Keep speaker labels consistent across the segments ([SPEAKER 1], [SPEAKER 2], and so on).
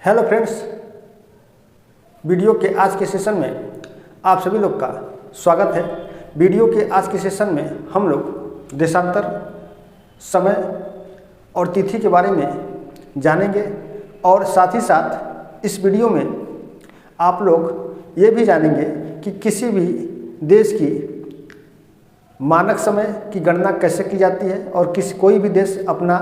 [SPEAKER 1] Hello friends, video के आज के सेशन में आप सभी लोग का स्वागत है। वीडियो के आज के सेशन में हम लोग देशांतर, समय और तिथि के बारे में जानेंगे और साथ ही साथ इस वीडियो में आप लोग ये भी जानेंगे कि किसी भी देश की मानक समय की गणना कैसे की जाती है और कोई भी देश अपना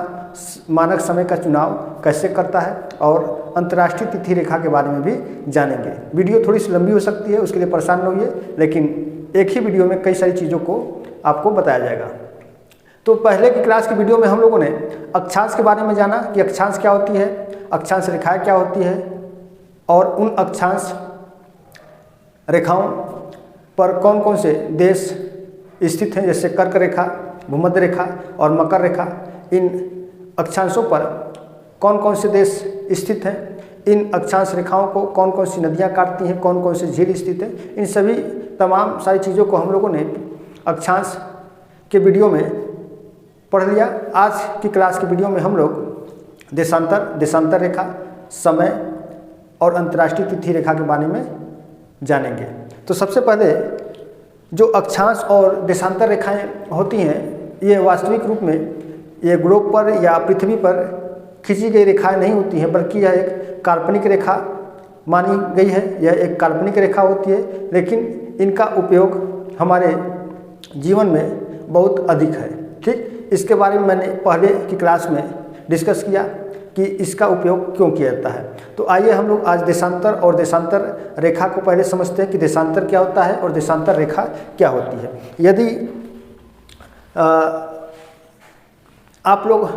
[SPEAKER 1] मानक समय का चुनाव कैसे करता है और अंतर्राष्ट्रीय तिथि रेखा के बारे में भी जानेंगे। वीडियो थोड़ी सी लंबी हो सकती है, उसके लिए परेशान न होइए, लेकिन एक ही वीडियो में कई सारी चीज़ों को आपको बताया जाएगा। तो पहले की क्लास की वीडियो में हम लोगों ने अक्षांश के बारे में जाना कि अक्षांश क्या होती है, अक्षांश रेखाएँ क्या होती है और उन अक्षांश रेखाओं पर कौन कौन से देश स्थित हैं, जैसे कर्क रेखा, भूमध्य रेखा और मकर रेखा। इन अक्षांशों पर कौन कौन से देश स्थित हैं, इन अक्षांश रेखाओं को कौन कौन सी नदियां काटती हैं, कौन कौन से झील स्थित हैं, इन सभी तमाम सारी चीज़ों को हम लोगों ने अक्षांश के वीडियो में पढ़ लिया। आज की क्लास की वीडियो में हम लोग देशांतर रेखा, समय और अंतर्राष्ट्रीय तिथि रेखा के बारे में जानेंगे। तो सबसे पहले जो अक्षांश और देशांतर रेखाएं होती हैं, ये वास्तविक रूप में ये ग्लोब पर या पृथ्वी पर खींची गई रेखाएं नहीं होती हैं, बल्कि यह एक काल्पनिक रेखा मानी गई है। यह एक काल्पनिक रेखा होती है, लेकिन इनका उपयोग हमारे जीवन में बहुत अधिक है। ठीक, इसके बारे में मैंने पहले की क्लास में डिस्कस किया कि इसका उपयोग क्यों किया जाता है। तो आइए हम लोग आज देशांतर और देशांतर रेखा को पहले समझते हैं कि देशांतर क्या होता है और देशांतर रेखा क्या होती है। यदि आप लोग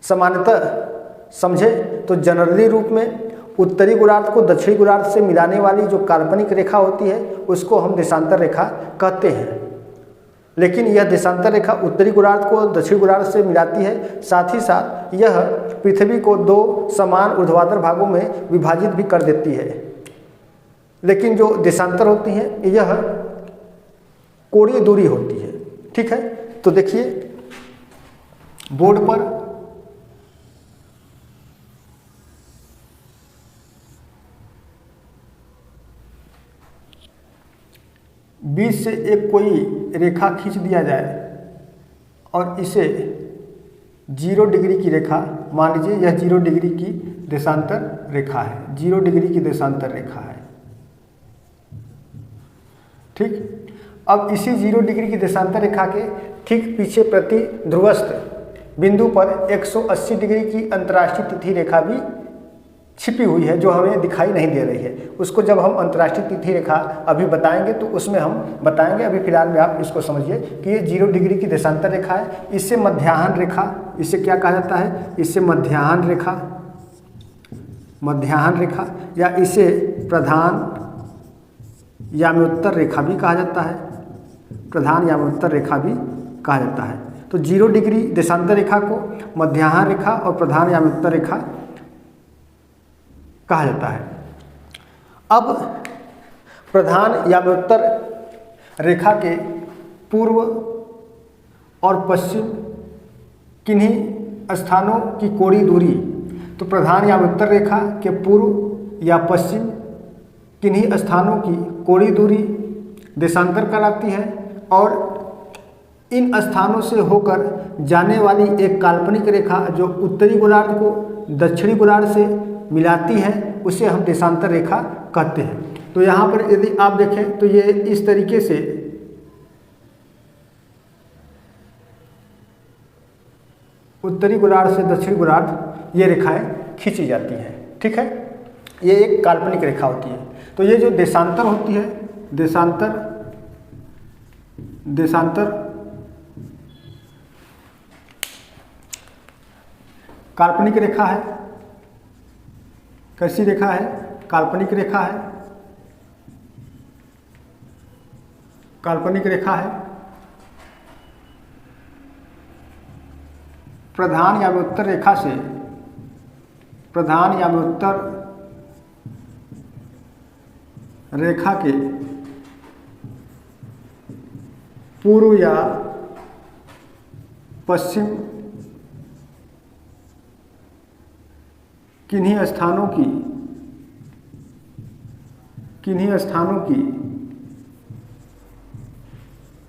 [SPEAKER 1] सामान्यतः समझे तो जनरली रूप में उत्तरी गोलार्ध को दक्षिणी गोलार्ध से मिलाने वाली जो काल्पनिक रेखा होती है उसको हम देशांतर रेखा कहते हैं। लेकिन यह देशांतर रेखा उत्तरी गोलार्ध को दक्षिणी गोलार्ध से मिलाती है, साथ ही साथ यह पृथ्वी को दो समान ऊर्ध्वाधर भागों में विभाजित भी कर देती है। लेकिन जो देशांतर होती हैं यह कोणीय दूरी होती है। ठीक है, तो देखिए बोर्ड पर बीच से एक कोई रेखा खींच दिया जाए और इसे 0 डिग्री की रेखा मान लीजिए, यह 0 डिग्री की देशांतर रेखा है, 0 डिग्री की देशांतर रेखा है। ठीक, अब इसी 0 डिग्री की देशांतर रेखा के ठीक पीछे प्रति ध्रुवस्थ बिंदु पर 180 डिग्री की अंतर्राष्ट्रीय तिथि रेखा भी छिपी हुई है, जो हमें दिखाई नहीं दे रही है। उसको जब हम अंतर्राष्ट्रीय तिथि रेखा अभी बताएंगे तो उसमें हम बताएंगे। अभी फिलहाल में आप इसको समझिए कि ये 0 डिग्री की देशांतर रेखा है। इससे मध्याह्न रेखा, इसे क्या कहा जाता है, इससे मध्याह्न रेखा या इसे प्रधान याम्योत्तर रेखा भी कहा जाता है, प्रधान याम्योत्तर रेखा भी कहा जाता है। तो 0 डिग्री देशांतर रेखा को मध्याह्न रेखा और प्रधान याम्योत्तर रेखा कहा जाता है। अब प्रधान याम्योत्तर रेखा के पूर्व और पश्चिम किन्हीं स्थानों की कोणीय दूरी, तो प्रधान याम्योत्तर रेखा के पूर्व या पश्चिम किन्हीं स्थानों की कोणीय दूरी देशांतर कहलाती है। और इन स्थानों से होकर जाने वाली एक काल्पनिक रेखा जो उत्तरी गोलार्ध को दक्षिणी गोलार्ध से मिलाती है उसे हम देशांतर रेखा कहते हैं। तो यहाँ पर यदि आप देखें तो ये इस तरीके से उत्तरी गोलार्ध से दक्षिणी गोलार्ध ये रेखाएं खींची जाती हैं। ठीक है, ये एक काल्पनिक रेखा होती है। तो ये जो देशांतर होती है, देशांतर काल्पनिक रेखा है। कैसी रेखा है, काल्पनिक रेखा है, काल्पनिक रेखा है। प्रधान याम्योत्तर रेखा से, प्रधान याम्योत्तर रेखा के पूर्व या पश्चिम किन्हीं स्थानों की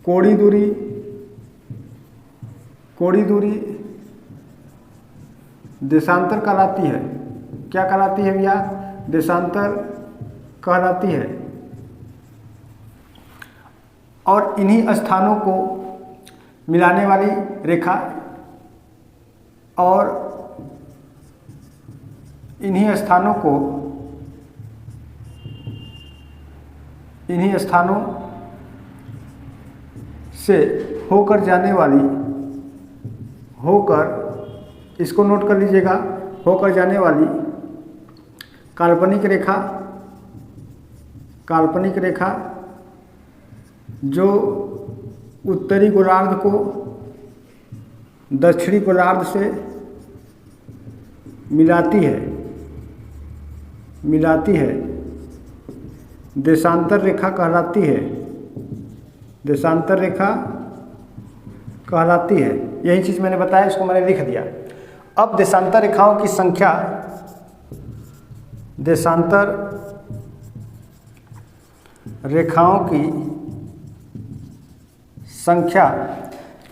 [SPEAKER 1] कोणीय दूरी देशांतर कहलाती है। क्या कहलाती है भैया? देशांतर कहलाती है। और इन्हीं स्थानों को मिलाने वाली रेखा और इन्हीं स्थानों से इसको नोट कर लीजिएगा, होकर जाने वाली काल्पनिक रेखा जो उत्तरी गोलार्ध को दक्षिणी गोलार्ध से मिलाती है देशांतर रेखा कहलाती है। यही चीज़ मैंने बताया, इसको मैंने लिख दिया। अब देशांतर रेखाओं की संख्या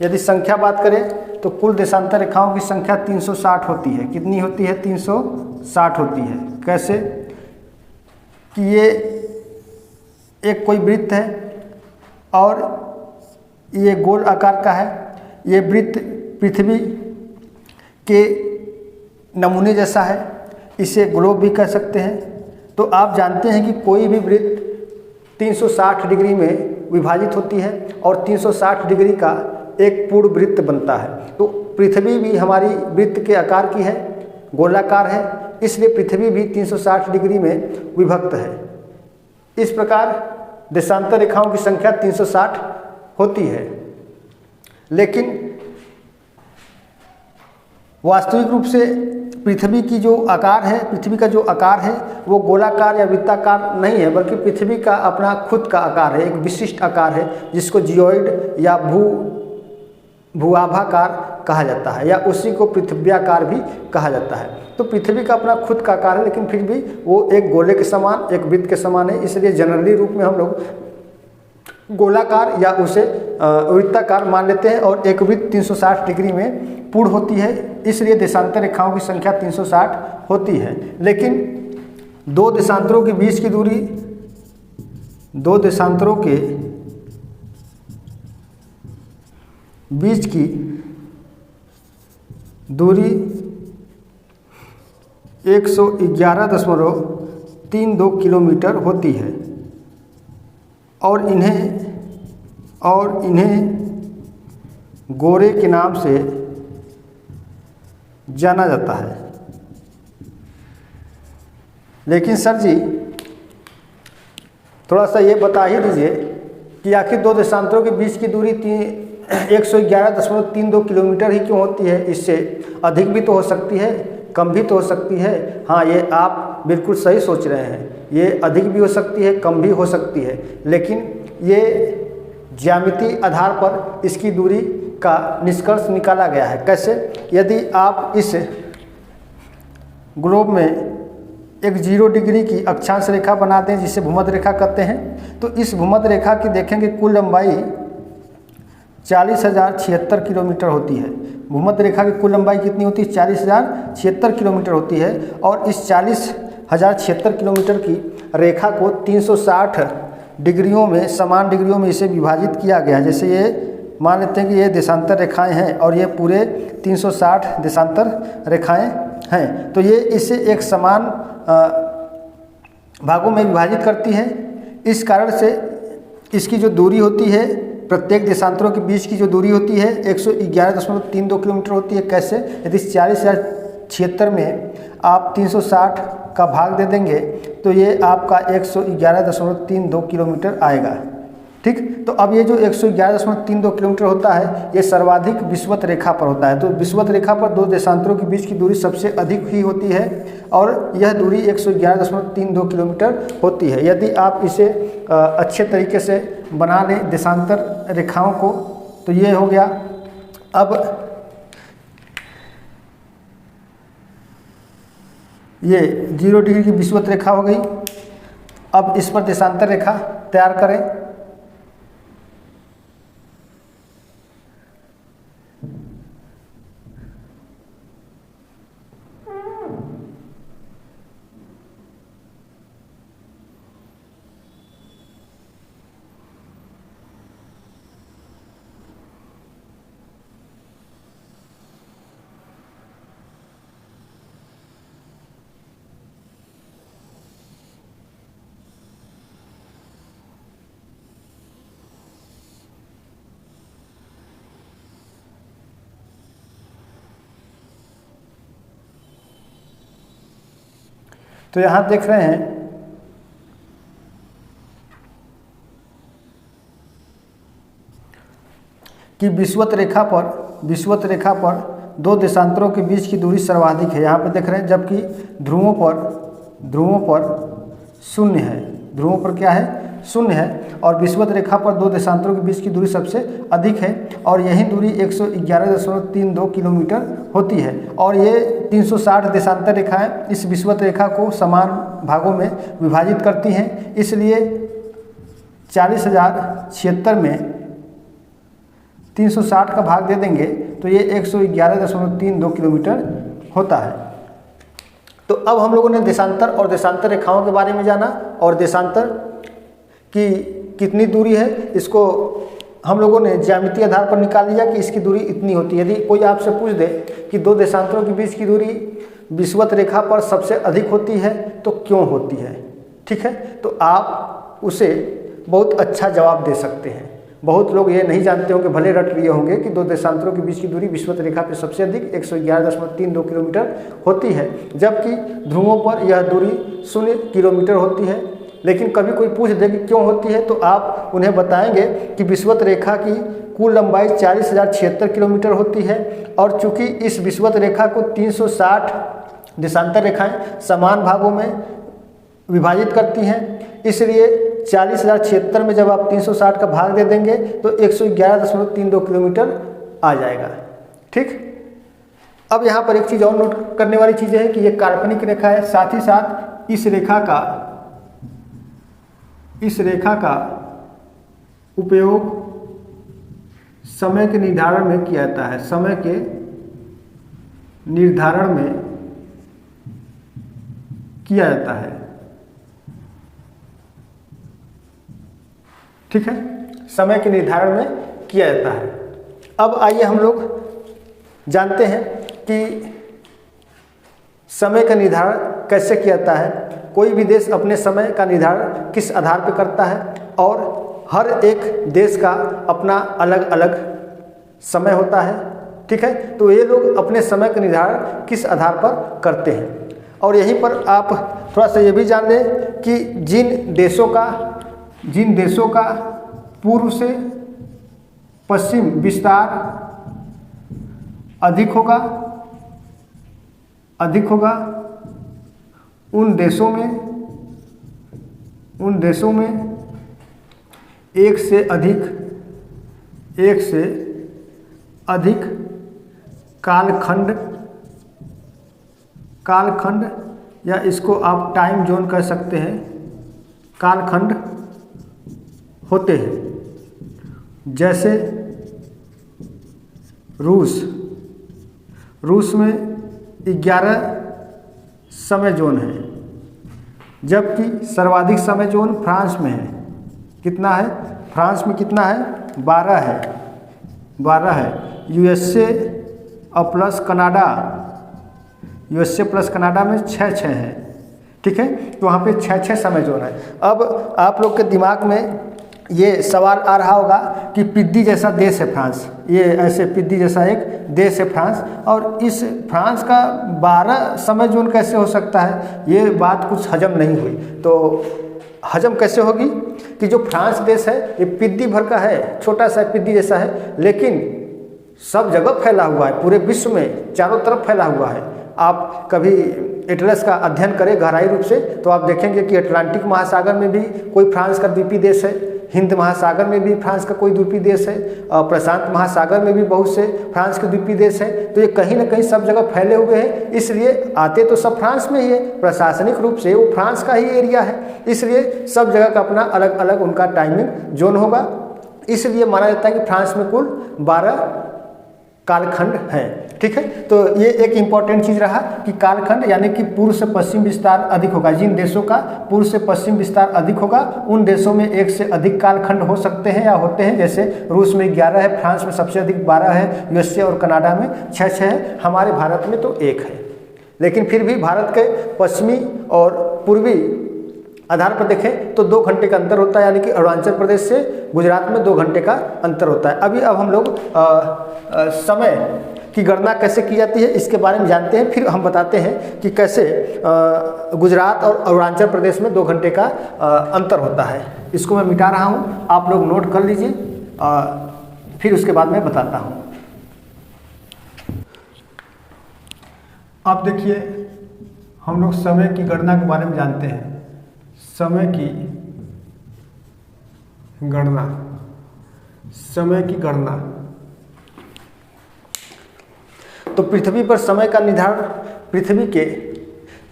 [SPEAKER 1] यदि संख्या बात करें तो कुल देशांतर रेखाओं की संख्या 360 होती है। कितनी होती है? 360 होती है। कैसे कि ये एक कोई वृत्त है और ये गोल आकार का है। ये वृत्त पृथ्वी के नमूने जैसा है, इसे ग्लोब भी कह सकते हैं। तो आप जानते हैं कि कोई भी वृत्त 360 डिग्री में विभाजित होती है और 360 डिग्री का एक पूर्ण वृत्त बनता है। तो पृथ्वी भी हमारी वृत्त के आकार की है, गोलाकार है, इसलिए पृथ्वी भी 360 डिग्री में विभक्त है। इस प्रकार देशांतर रेखाओं की संख्या 360 होती है। लेकिन वास्तविक रूप से पृथ्वी का जो आकार है वो गोलाकार या वृत्ताकार नहीं है, बल्कि पृथ्वी का अपना खुद का आकार है, एक विशिष्ट आकार है जिसको जियोइड या भूआभाकार कहा जाता है, या उसी को पृथ्व्याकार भी कहा जाता है। तो पृथ्वी का अपना खुद का आकार है, लेकिन फिर भी वो एक गोले के समान, एक वृत्त के समान है। इसलिए जनरली रूप में हम लोग गोलाकार या उसे वृत्ताकार मान लेते हैं। और एक वृत्त 360 डिग्री में पूर्ण होती है, इसलिए देशांतर रेखाओं की संख्या 360 होती है। लेकिन दो देशांतरों के बीच की दूरी, दो देशांतरों के बीच की दूरी 111.32 किलोमीटर होती है और इन्हें गोरे के नाम से जाना जाता है। लेकिन सर जी थोड़ा सा ये बता ही दीजिए कि आखिर दो देशांतरों के बीच की दूरी 111.32 किलोमीटर ही क्यों होती है? इससे अधिक भी तो हो सकती है, कम भी तो हो सकती है। हाँ, ये आप बिल्कुल सही सोच रहे हैं, ये अधिक भी हो सकती है, कम भी हो सकती है। लेकिन ये ज्यामितीय आधार पर इसकी दूरी का निष्कर्ष निकाला गया है। कैसे? यदि आप इस ग्लोब में एक 0 डिग्री की अक्षांश रेखा बना दें, जिसे भूमध्य रेखा कहते हैं, तो इस भूमध्य रेखा की देखेंगे कुल लंबाई 40,076 किलोमीटर होती है। भूमध्य रेखा की कुल लंबाई कितनी होती है? 40,076 किलोमीटर होती है। और इस 40,076 किलोमीटर की रेखा को 360 डिग्रियों में, समान डिग्रियों में इसे विभाजित किया गया है। जैसे ये मान लेते हैं कि ये देशांतर रेखाएं हैं और ये पूरे 360 देशांतर रेखाएं हैं, तो ये इसे एक समान भागों में विभाजित करती है। इस कारण से इसकी जो दूरी होती है, प्रत्येक देशांतरों के बीच की जो दूरी होती है 111.32 किलोमीटर होती है। कैसे? यदि 40,076 में आप 360 का भाग दे देंगे तो ये आपका 111.32 किलोमीटर आएगा। ठीक, तो अब ये जो 111.32 किलोमीटर होता है, ये सर्वाधिक विषुवत रेखा पर होता है। तो विषुवत रेखा पर दो देशांतरों के बीच की दूरी सबसे अधिक ही होती है और यह दूरी 111.32 किलोमीटर होती है। यदि आप इसे अच्छे तरीके से बना लें देशांतर रेखाओं को, तो ये हो गया। अब ये 0 डिग्री की विषुवत रेखा हो गई। अब इस पर देशांतर रेखा तैयार करें। तो यहाँ देख रहे हैं कि विषुवत रेखा पर दो देशांतरों के बीच की दूरी सर्वाधिक है। यहाँ पे देख रहे हैं, जबकि ध्रुवों पर शून्य है। ध्रुवों पर क्या है? शून्य है। और विषुवत रेखा पर दो देशांतरों के बीच की दूरी सबसे अधिक है और यही दूरी 111.32 किलोमीटर होती है। और ये 360 देशांतर रेखाएं इस विषुवत रेखा को समान भागों में विभाजित करती हैं। इसलिए 40,076 में 360 का भाग दे देंगे तो ये 111.32 किलोमीटर होता है। तो अब हम लोगों ने देशांतर और देशांतर रेखाओं के बारे में जाना और देशांतर की कितनी दूरी है इसको हम लोगों ने ज्यामितीय आधार पर निकाल लिया कि इसकी दूरी इतनी होती है। यदि कोई आपसे पूछ दे कि दो देशांतरों के बीच की दूरी विषुवत रेखा पर सबसे अधिक होती है तो क्यों होती है, ठीक है, तो आप उसे बहुत अच्छा जवाब दे सकते हैं। बहुत लोग ये नहीं जानते होंगे, भले रट लिए होंगे कि दो देशांतरों के बीच की दूरी विषुवत रेखा पर सबसे अधिक 111.32 किलोमीटर होती है, जबकि ध्रुवों पर यह दूरी 0 किलोमीटर होती है। लेकिन कभी कोई पूछ दे कि क्यों होती है तो आप उन्हें बताएंगे कि विषुवत रेखा की कुल लंबाई 40,076 किलोमीटर होती है और चूंकि इस विषुवत रेखा को 360 देशांतर रेखाएं समान भागों में विभाजित करती हैं, इसलिए 40,076 में जब आप 360 का भाग दे देंगे तो 111.32 किलोमीटर आ जाएगा। ठीक, अब यहाँ पर एक चीज़ और नोट करने वाली चीज़ है कि ये काल्पनिक रेखा है, साथ ही साथ इस रेखा का उपयोग समय के निर्धारण में किया जाता है। समय के निर्धारण में किया जाता है, ठीक है, समय के निर्धारण में किया जाता है। अब आइए हम लोग जानते हैं कि समय का निर्धारण कैसे किया जाता है। कोई भी देश अपने समय का निर्धारण किस आधार पर करता है और हर एक देश का अपना अलग अलग समय होता है, ठीक है, तो ये लोग अपने समय का निर्धारण किस आधार पर करते हैं। और यहीं पर आप थोड़ा सा ये भी जान लें कि जिन देशों का पूर्व से पश्चिम विस्तार अधिक होगा उन देशों में एक से अधिक कालखंड या इसको आप टाइम जोन कह सकते हैं, कालखंड होते हैं। जैसे रूस में 11 समय जोन है, जबकि सर्वाधिक समय जोन फ्रांस में है। कितना है? फ्रांस में कितना है? 12 है। यूएसए प्लस कनाडा में 6 है, ठीक है, तो वहाँ पे 6 समय जोन है। अब आप लोग के दिमाग में ये सवाल आ रहा होगा कि पिद्दी जैसा देश है फ्रांस, ये ऐसे पिद्दी जैसा एक देश है फ्रांस, और इस फ्रांस का 12 समय जोन कैसे हो सकता है? ये बात कुछ हजम नहीं हुई। तो हजम कैसे होगी कि जो फ्रांस देश है ये पिद्दी भर का है, छोटा सा पिद्दी जैसा है, लेकिन सब जगह फैला हुआ है, पूरे विश्व में चारों तरफ फैला हुआ है। आप कभी एटलस का अध्ययन करें गहराई रूप से तो आप देखेंगे कि अटलांटिक महासागर में भी कोई फ्रांस का द्वीपीय देश है, हिंद महासागर में भी फ्रांस का कोई द्वीपीय देश है, प्रशांत महासागर में भी बहुत से फ्रांस के द्वीपीय देश हैं। तो ये कहीं ना कहीं सब जगह फैले हुए हैं, इसलिए आते तो सब फ्रांस में ही है, प्रशासनिक रूप से वो फ्रांस का ही एरिया है, इसलिए सब जगह का अपना अलग अलग उनका टाइमिंग जोन होगा। इसलिए माना जाता है कि फ्रांस में कुल 12 कालखंड हैं। ठीक है, तो ये एक इम्पॉर्टेंट चीज़ रहा कि कालखंड यानी कि पूर्व से पश्चिम विस्तार अधिक होगा। जिन देशों का पूर्व से पश्चिम विस्तार अधिक होगा उन देशों में एक से अधिक कालखंड हो सकते हैं या होते हैं। जैसे रूस में 11 है, फ्रांस में सबसे अधिक 12 है, यूएसए और कनाडा में 6 है, हमारे भारत में तो 1 है। लेकिन फिर भी भारत के पश्चिमी और पूर्वी आधार पर देखें तो 2 घंटे का अंतर होता है, यानी कि अरुणाचल प्रदेश से गुजरात में 2 घंटे का अंतर होता है। अब हम लोग समय की गणना कैसे की जाती है इसके बारे में जानते हैं, फिर हम बताते हैं कि कैसे गुजरात और अरुणाचल प्रदेश में 2 घंटे का अंतर होता है। इसको मैं मिटा रहा हूँ, आप लोग नोट कर लीजिए, फिर उसके बाद मैं बताता हूँ। अब देखिए, हम लोग समय की गणना के बारे में जानते हैं। समय की गणना, समय की गणना, तो पृथ्वी पर समय का निर्धारण पृथ्वी के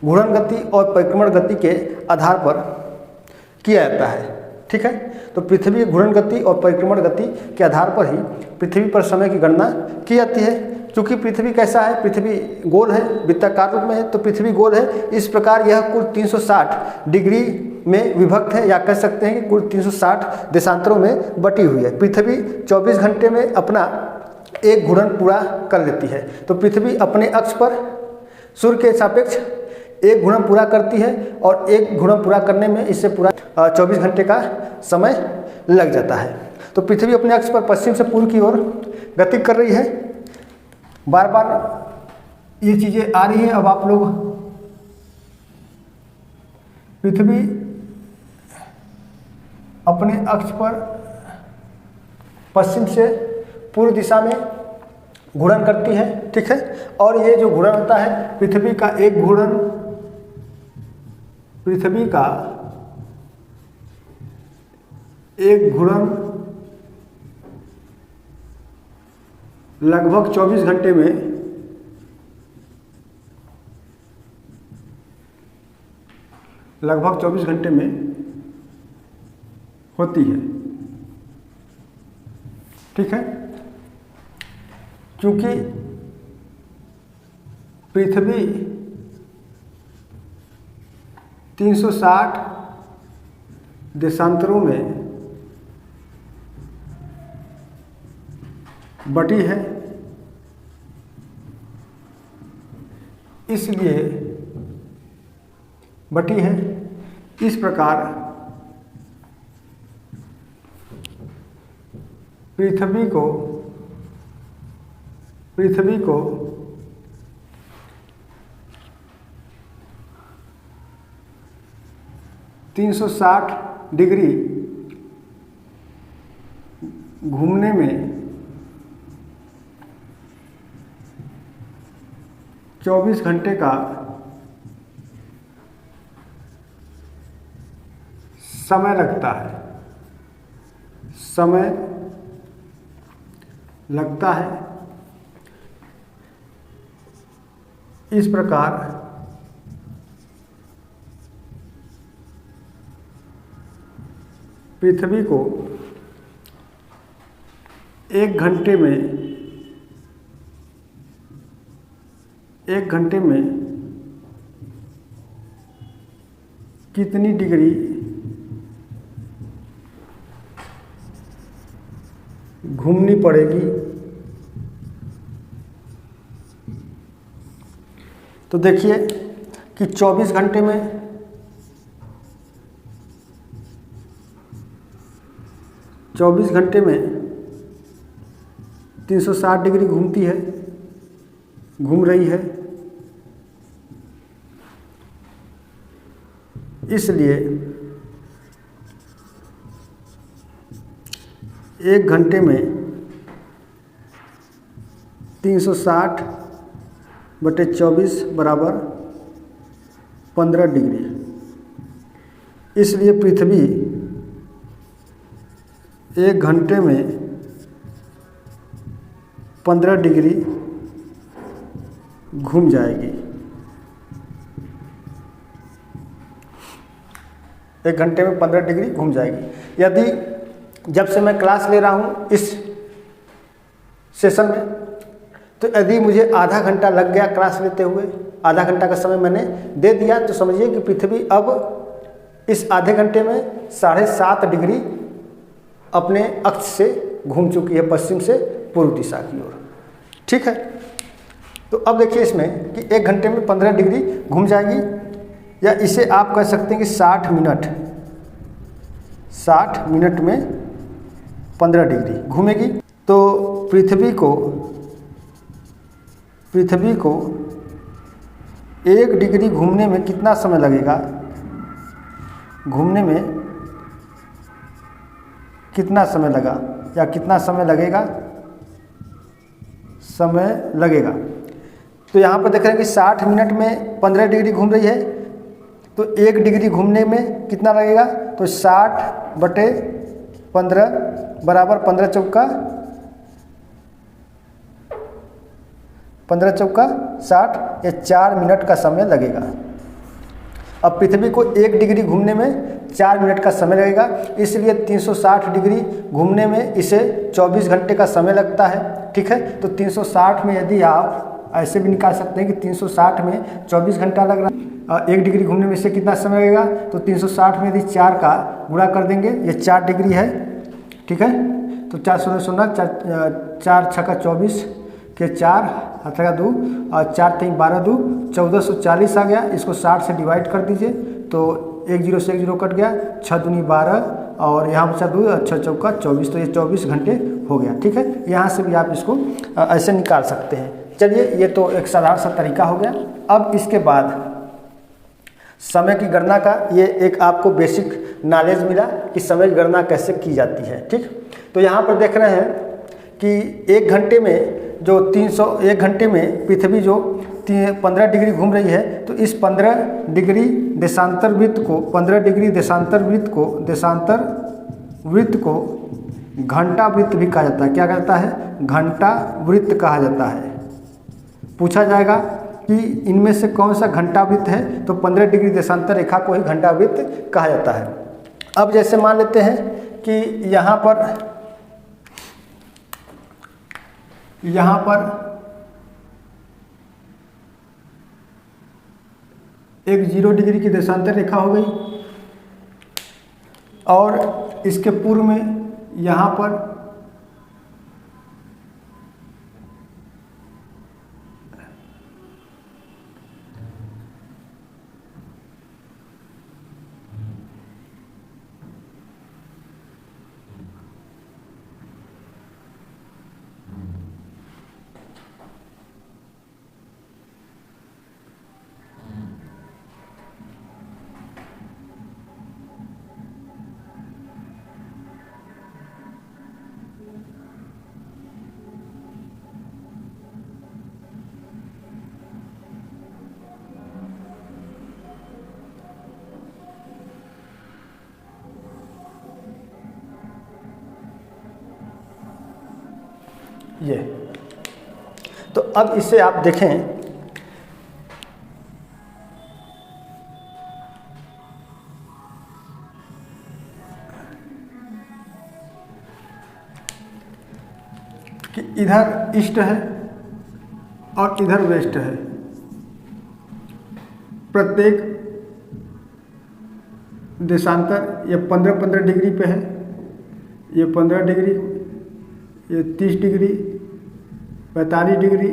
[SPEAKER 1] घूर्णन गति और परिक्रमण गति के आधार पर किया जाता है। ठीक है, तो पृथ्वी की घूर्णन गति और परिक्रमण गति के आधार पर ही पृथ्वी पर समय की गणना की जाती है। क्योंकि पृथ्वी कैसा है, पृथ्वी गोल है, वृत्ताकार रूप में है, तो पृथ्वी गोल है। इस प्रकार यह कुल 360 डिग्री में विभक्त है, या कह सकते हैं कि कुल 360 देशांतरों में बटी हुई है। पृथ्वी 24 घंटे में अपना एक घूर्णन पूरा कर लेती है। तो पृथ्वी अपने अक्ष पर सूर्य के सापेक्ष एक घूर्णन पूरा करती है, और एक घूर्णन पूरा करने में इससे पूरा 24 घंटे का समय लग जाता है। तो पृथ्वी अपने अक्ष पर पश्चिम से पूर्व की ओर गति कर रही है। बार बार ये चीज़ें आ रही हैं। अब आप लोग, पृथ्वी अपने अक्ष पर पश्चिम से पूर्व दिशा में घूर्णन करती है। ठीक है, और ये जो घूर्णन होता है, पृथ्वी का एक घूर्णन, पृथ्वी का एक घूर्णन लगभग 24 घंटे में होती है। ठीक है, क्योंकि पृथ्वी 360 देशांतरों में बटी है, इसलिए बटी है। इस प्रकार पृथ्वी को 360 डिग्री घूमने में 24 घंटे का समय लगता है। इस प्रकार पृथ्वी को 1 घंटे में कितनी डिग्री घूमनी पड़ेगी। तो देखिए कि 24 घंटे में 360 डिग्री घूम रही है। इसलिए 1 घंटे में 360/24 बराबर 15 डिग्री। इसलिए पृथ्वी 1 घंटे में 15 डिग्री घूम जाएगी। 1 घंटे में 15 डिग्री घूम जाएगी। यदि जब से मैं क्लास ले रहा हूँ इस सेशन में, तो यदि मुझे आधा घंटा लग गया क्लास लेते हुए, आधा घंटा का समय मैंने दे दिया, तो समझिए कि पृथ्वी अब इस आधे घंटे में 7.5 डिग्री अपने अक्ष से घूम चुकी है, पश्चिम से पूर्व दिशा की ओर। ठीक है, तो अब देखिए इसमें कि 1 घंटे में 15 डिग्री घूम जाएगी, या इसे आप कह सकते हैं कि 60 मिनट में 15 डिग्री घूमेगी। तो पृथ्वी को 1 डिग्री घूमने में कितना समय लगेगा, घूमने में कितना समय लगा या कितना समय लगेगा, समय लगेगा। तो यहाँ पर देख रहे हैं कि 60 मिनट में 15 डिग्री घूम रही है, तो 1 डिग्री घूमने में कितना लगेगा, तो 60/15 बराबर 15 चौका 60, या 4 मिनट का समय लगेगा। अब पृथ्वी को 1 डिग्री घूमने में 4 मिनट का समय लगेगा, इसलिए 360 डिग्री घूमने में इसे 24 घंटे का समय लगता है। ठीक है, तो 360 में यदि आप ऐसे भी निकाल सकते हैं कि 360 में 24 घंटा लग रहा है, 1 डिग्री घूमने में इससे कितना समय लगेगा, तो 360 में यदि 4 का गुणा कर देंगे, ये 4 डिग्री है। ठीक है, तो 4 0 0 4 6 24 के 4 हाथ लगा 2 और 4 3 12 2 1440 आ गया। इसको 60 से डिवाइड कर दीजिए, तो 1 0 से 1 0 कट गया, 6 दूनी 12 और यहाँ बचा 2 और 6 चौका 24, तो ये 24 घंटे हो गया। ठीक है, यहाँ से भी आप इसको ऐसे निकाल सकते हैं। चलिए, ये तो एक साधारण सा तरीका हो गया। अब इसके बाद समय की गणना का ये एक आपको बेसिक नॉलेज मिला कि समय की गणना कैसे की जाती है। ठीक, तो यहाँ पर देख रहे हैं कि 1 घंटे में जो 1 घंटे में पृथ्वी जो 15 डिग्री घूम रही है, तो इस 15 डिग्री देशांतर वृत्त को घंटा वृत्त भी कहा जाता है। क्या कहता है, घंटा वृत्त कहा जाता है। पूछा जाएगा कि इनमें से कौन सा घंटा वृत्त है, तो 15 डिग्री देशांतर रेखा को ही घंटा वृत्त कहा जाता है। अब जैसे मान लेते हैं कि यहाँ पर 0 डिग्री की देशांतर रेखा हो गई, और इसके पूर्व में यहाँ पर ये, तो अब इसे आप देखें कि इधर ईस्ट है और इधर वेस्ट है। प्रत्येक देशांतर ये 15-15 डिग्री पे है, ये 15 डिग्री, ये 30 डिग्री, 45 डिग्री,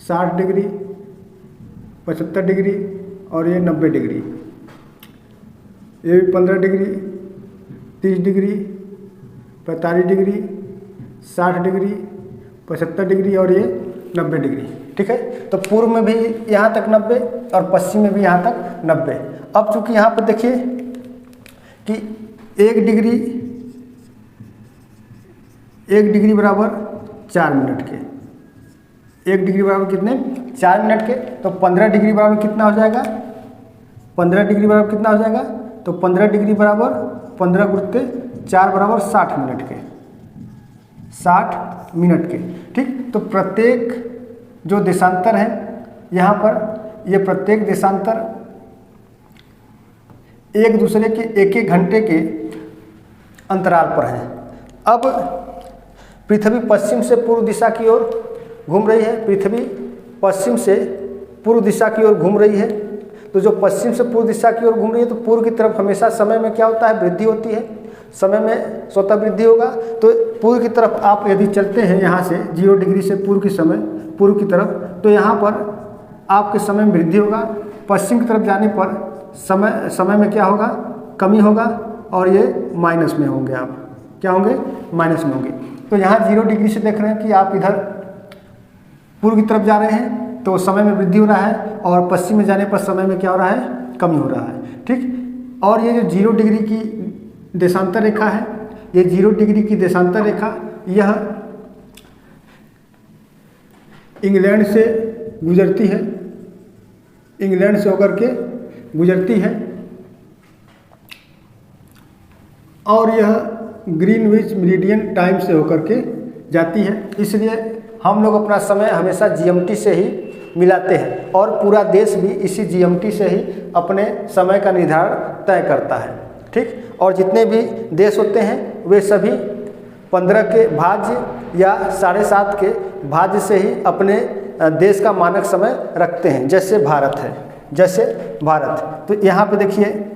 [SPEAKER 1] 60 डिग्री, 75 डिग्री और ये 90 डिग्री। ये भी 15 degree, 30 degree, 45 degree, 60 degree, 75 degree और ये 90 डिग्री। ठीक है, तो पूर्व में भी यहाँ तक 90 और पश्चिम में भी यहाँ तक 90। अब चूंकि यहाँ पर देखिए कि 1 डिग्री बराबर 4 मिनट के, 1 डिग्री बराबर कितने, 4 मिनट के, तो 15 डिग्री बराबर कितना हो जाएगा, 15 डिग्री बराबर कितना हो जाएगा, तो 15 डिग्री बराबर 15 गुणते 4 बराबर 60 मिनट के, 60 मिनट के। ठीक, तो प्रत्येक जो देशांतर है यहाँ पर, ये प्रत्येक देशांतर एक दूसरे के एक एक घंटे के अंतराल पर है। अब पृथ्वी पश्चिम से पूर्व दिशा की ओर घूम रही है, पृथ्वी पश्चिम से पूर्व दिशा की ओर घूम रही है। तो जो पश्चिम से पूर्व दिशा की ओर घूम रही है, तो पूर्व की तरफ हमेशा समय में क्या होता है, वृद्धि होती है, समय में स्वतः वृद्धि होगा। तो पूर्व की तरफ आप यदि चलते हैं यहाँ से 0 डिग्री से पूर्व की तरफ, तो यहाँ पर आपके समय में वृद्धि होगा। पश्चिम की तरफ जाने पर समय में क्या होगा, कमी होगा, और ये माइनस में होंगे, आप क्या होंगे, माइनस में होंगे। तो यहाँ 0 डिग्री से देख रहे हैं कि आप इधर पूर्व की तरफ जा रहे हैं तो समय में वृद्धि हो रहा है, और पश्चिम में जाने पर समय में क्या हो रहा है, कमी हो रहा है। ठीक, और ये जो 0 डिग्री की देशांतर रेखा है, ये 0 डिग्री की देशांतर रेखा यह इंग्लैंड से गुजरती है, इंग्लैंड से होकर के गुजरती है, और यह ग्रीनविच मेरिडियन टाइम से होकर के जाती है। इसलिए हम लोग अपना समय हमेशा जीएमटी से ही मिलाते हैं, और पूरा देश भी इसी जीएमटी से ही अपने समय का निर्धारण तय करता है। ठीक, और जितने भी देश होते हैं वे सभी 15 के भाज्य या 7.5 के भाज्य से ही अपने देश का मानक समय रखते हैं। जैसे भारत है, जैसे भारत, तो यहाँ पे देखिए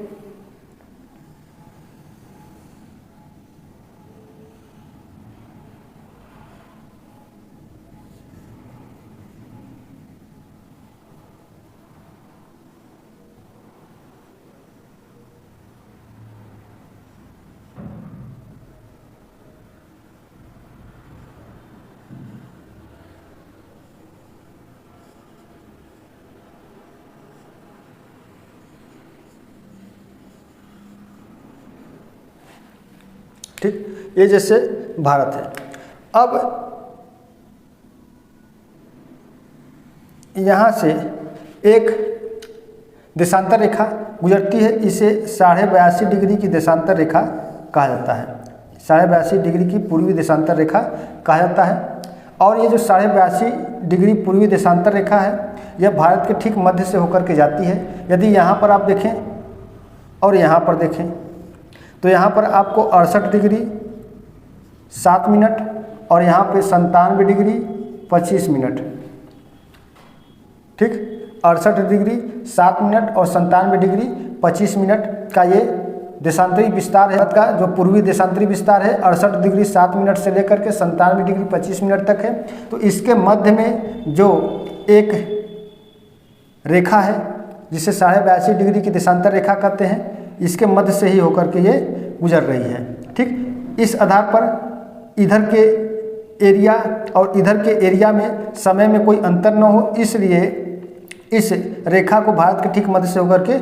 [SPEAKER 1] ठीक, ये जैसे भारत है। अब यहाँ से एक देशांतर रेखा गुजरती है, इसे 82.5 डिग्री की देशांतर रेखा कहा जाता है, 82.5 डिग्री की पूर्वी देशांतर रेखा कहा जाता है। और ये जो 82.5 डिग्री पूर्वी देशांतर रेखा है, यह भारत के ठीक मध्य से होकर के जाती है। यदि यहाँ पर आप देखें और यहाँ पर देखें, तो यहाँ पर आपको 68 डिग्री 7 मिनट, और यहाँ पे 97 डिग्री 25 मिनट। ठीक, 68 डिग्री 7 मिनट और 97 डिग्री 25 मिनट का ये देशांतरी विस्तार है। का जो पूर्वी देशांतरी विस्तार है 68 डिग्री 7 मिनट से लेकर के 97 डिग्री 25 मिनट तक है। तो इसके मध्य में जो एक रेखा है जिसे 82.5 डिग्री की देशांतर रेखा कहते हैं, इसके मध्य से ही होकर के ये गुजर रही है। ठीक, इस आधार पर इधर के एरिया और इधर के एरिया में समय में कोई अंतर न हो, इसलिए इस रेखा को भारत के ठीक मध्य से होकर के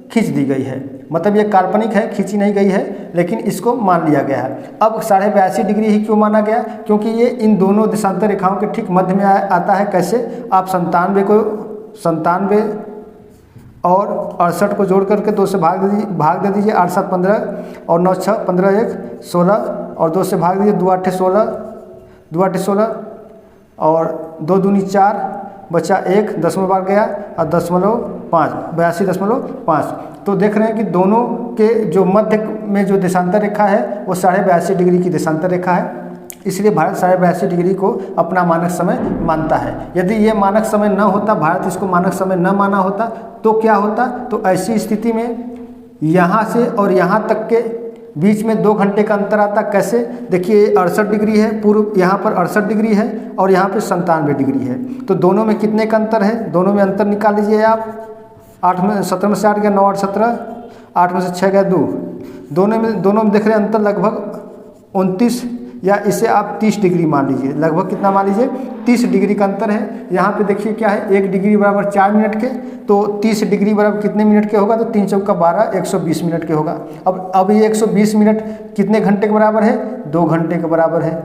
[SPEAKER 1] खींच दी गई है। मतलब ये काल्पनिक है, खींची नहीं गई है, लेकिन इसको मान लिया गया है। अब 82.5 डिग्री ही क्यों माना गया, क्योंकि ये इन दोनों देशांतर रेखाओं के ठीक मध्य में आता है। कैसे, आप 97 और 68 को जोड़ करके 2 से भाग दे दीजिए, 8 7 15 और 9 6 15 1 16 और 2 से भाग दीजिए, 2 8 16 2 8 16 और 2 दूनी 4 बचा 1 दशमलव बार गया और 0.5 82.5। तो देख रहे हैं कि दोनों के जो मध्य में जो देशांतर रेखा है वो 82.5 डिग्री की देशांतर रेखा है। इसलिए भारत 82.5 डिग्री को अपना मानक समय मानता है। यदि ये मानक समय न होता, भारत इसको मानक समय न माना होता, तो क्या होता, तो ऐसी स्थिति में यहाँ से और यहाँ तक के बीच में 2 घंटे का अंतर आता। कैसे, देखिए 68 डिग्री है पूर्व, यहाँ पर 68 डिग्री है और यहाँ पे 97 डिग्री है। तो दोनों में कितने का अंतर है, दोनों में अंतर निकाल लीजिए आप। 17 में से 8 गया 9 8 17, 8 में से 6 गया 2, दोनों में देख रहे हैं अंतर लगभग 29 या इसे आप 30 डिग्री मान लीजिए। लगभग कितना मान लीजिए, 30 डिग्री का अंतर है। यहाँ पे देखिए क्या है, 1 डिग्री बराबर 4 मिनट के, तो 30 डिग्री बराबर कितने मिनट के होगा, तो 3 चौका 12 120 मिनट के होगा। अब ये 120 मिनट कितने घंटे के बराबर है, 2 घंटे के बराबर है।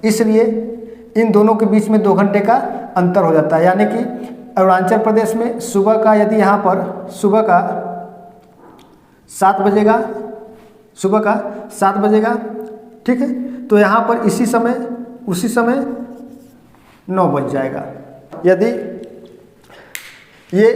[SPEAKER 1] इसलिए इन दोनों के बीच में 2 घंटे का अंतर हो जाता है। यानी कि अरुणाचल प्रदेश में सुबह का, यदि यहाँ पर सुबह का 7 बजेगा सुबह का 7 बजेगा, ठीक है। तो यहाँ पर इसी समय उसी समय 9 बज जाएगा। यदि ये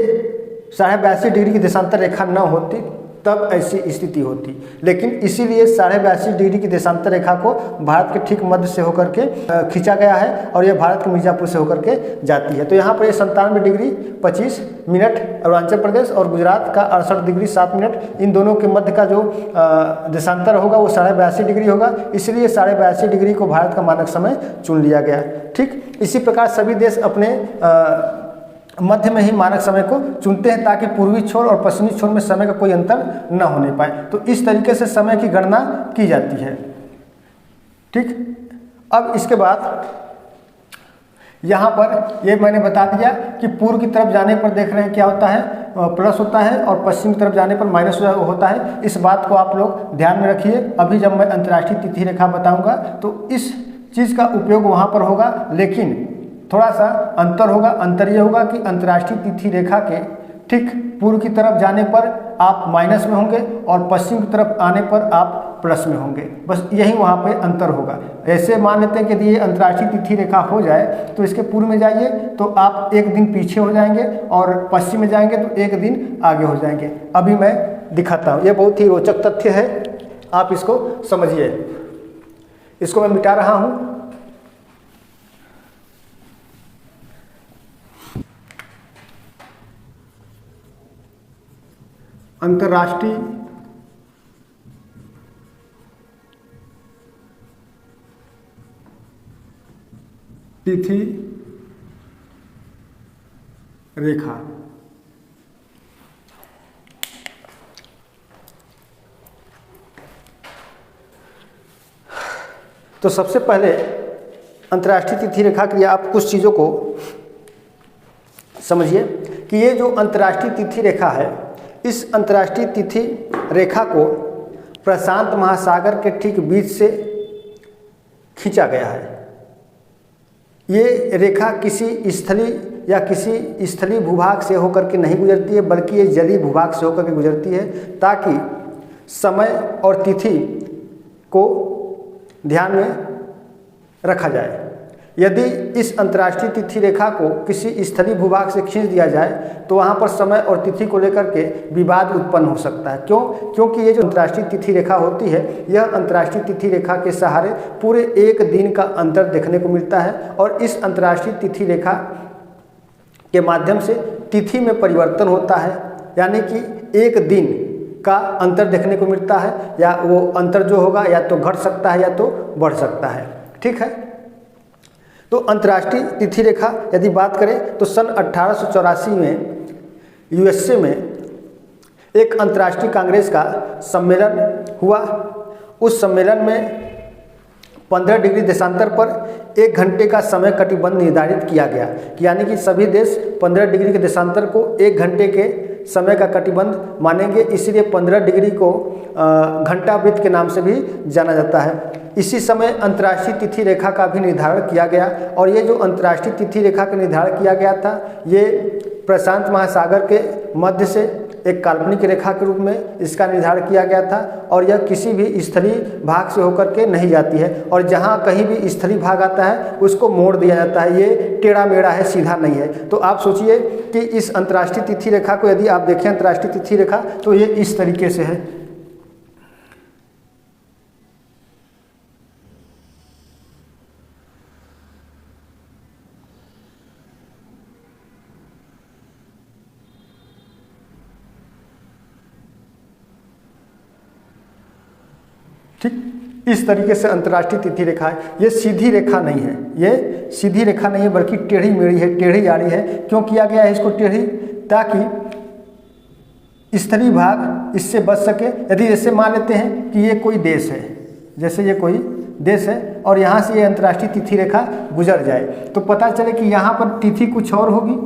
[SPEAKER 1] 82.5 डिग्री की देशांतर रेखा न होती तब ऐसी स्थिति होती, लेकिन इसीलिए 82.5 डिग्री की देशांतर रेखा को भारत के ठीक मध्य से होकर के खींचा गया है और यह भारत के मिर्जापुर से होकर के जाती है। तो यहाँ पर ये 97 डिग्री 25 मिनट अरुणाचल प्रदेश और गुजरात का 68 डिग्री 7 मिनट, इन दोनों के मध्य का जो देशांतर होगा वो 82.5 डिग्री होगा, इसलिए 82.5 डिग्री को भारत का मानक समय चुन लिया गया। ठीक इसी प्रकार सभी देश अपने मध्य में ही मानक समय को चुनते हैं ताकि पूर्वी छोर और पश्चिमी छोर में समय का कोई अंतर न होने पाए। तो इस तरीके से समय की गणना की जाती है। ठीक, अब इसके बाद यहाँ पर ये मैंने बता दिया कि पूर्व की तरफ जाने पर देख रहे हैं क्या होता है, प्लस होता है और पश्चिम की तरफ जाने पर माइनस होता है। इस बात को आप लोग ध्यान में रखिए। अभी जब मैं अंतर्राष्ट्रीय तिथि रेखा बताऊँगा तो इस चीज़ का उपयोग वहाँ पर होगा, लेकिन थोड़ा सा अंतर होगा। अंतर ये होगा कि अंतर्राष्ट्रीय तिथि रेखा के ठीक पूर्व की तरफ जाने पर आप माइनस में होंगे और पश्चिम की तरफ आने पर आप प्लस में होंगे, बस यही वहाँ पे अंतर होगा। ऐसे मान लेते हैं कि यदि ये अंतर्राष्ट्रीय तिथि रेखा हो जाए तो इसके पूर्व में जाइए तो आप एक दिन पीछे हो जाएंगे और पश्चिम में जाएंगे तो एक दिन आगे हो जाएंगे। अभी मैं दिखाता हूँ, ये बहुत ही रोचक तथ्य है, आप इसको समझिए। इसको मैं मिटा रहा हूँ। अंतर्राष्ट्रीय तिथि रेखा, तो सबसे पहले अंतर्राष्ट्रीय तिथि रेखा के लिए आप कुछ चीज़ों को समझिए कि ये जो अंतर्राष्ट्रीय तिथि रेखा है, इस अंतर्राष्ट्रीय तिथि रेखा को प्रशांत महासागर के ठीक बीच से खींचा गया है। ये रेखा किसी स्थलीय या किसी स्थलीय भूभाग से होकर के नहीं गुजरती है, बल्कि ये जलीय भूभाग से होकर के गुजरती है, ताकि समय और तिथि को ध्यान में रखा जाए। यदि इस अंतर्राष्ट्रीय तिथि रेखा को किसी स्थलीय भूभाग से खींच दिया जाए तो वहाँ पर समय और तिथि को लेकर के विवाद उत्पन्न हो सकता है। क्यों? क्योंकि ये जो अंतर्राष्ट्रीय तिथि रेखा होती है, यह अंतर्राष्ट्रीय तिथि रेखा के सहारे पूरे एक दिन का अंतर देखने को मिलता है और इस अंतर्राष्ट्रीय तिथि रेखा के माध्यम से तिथि में परिवर्तन होता है, यानी कि एक दिन का अंतर देखने को मिलता है, या वो अंतर जो होगा या तो घट सकता है या तो बढ़ सकता है। ठीक है, तो अंतर्राष्ट्रीय तिथि रेखा यदि बात करें तो सन 1884 में यूएसए में एक अंतर्राष्ट्रीय कांग्रेस का सम्मेलन हुआ। उस सम्मेलन में 15 डिग्री देशांतर पर 1 घंटे का समय कटिबंध निर्धारित किया गया, यानी कि सभी देश 15 डिग्री के देशांतर को 1 घंटे के समय का कटिबंध मानेंगे, इसलिए 15 डिग्री को घंटावृत्त के नाम से भी जाना जाता है। इसी समय अंतर्राष्ट्रीय तिथि रेखा का भी निर्धारण किया गया और ये जो अंतर्राष्ट्रीय तिथि रेखा का निर्धारण किया गया था, ये प्रशांत महासागर के मध्य से एक काल्पनिक रेखा के रूप में इसका निर्धारण किया गया था और यह किसी भी स्थलीय भाग से होकर के नहीं जाती है, और जहाँ कहीं भी स्थलीय भाग आता है उसको मोड़ दिया जाता है। ये टेढ़ा मेढ़ा है, सीधा नहीं है। तो आप सोचिए कि इस अंतर्राष्ट्रीय तिथि रेखा को यदि आप देखें, अंतर्राष्ट्रीय तिथि रेखा, तो ये इस तरीके से है। ठीक, इस तरीके से अंतर्राष्ट्रीय तिथि रेखा है। ये सीधी रेखा नहीं है, ये सीधी रेखा नहीं है, बल्कि टेढ़ी मेढ़ी है, टेढ़ी आड़ी है। क्यों किया गया है इसको टेढ़ी? ताकि स्थलीय भाग इससे बच सके। यदि जैसे मान लेते हैं कि ये कोई देश है, जैसे ये कोई देश है और यहाँ से ये अंतर्राष्ट्रीय तिथि रेखा गुजर जाए, तो पता चले कि यहाँ पर तिथि कुछ और होगी,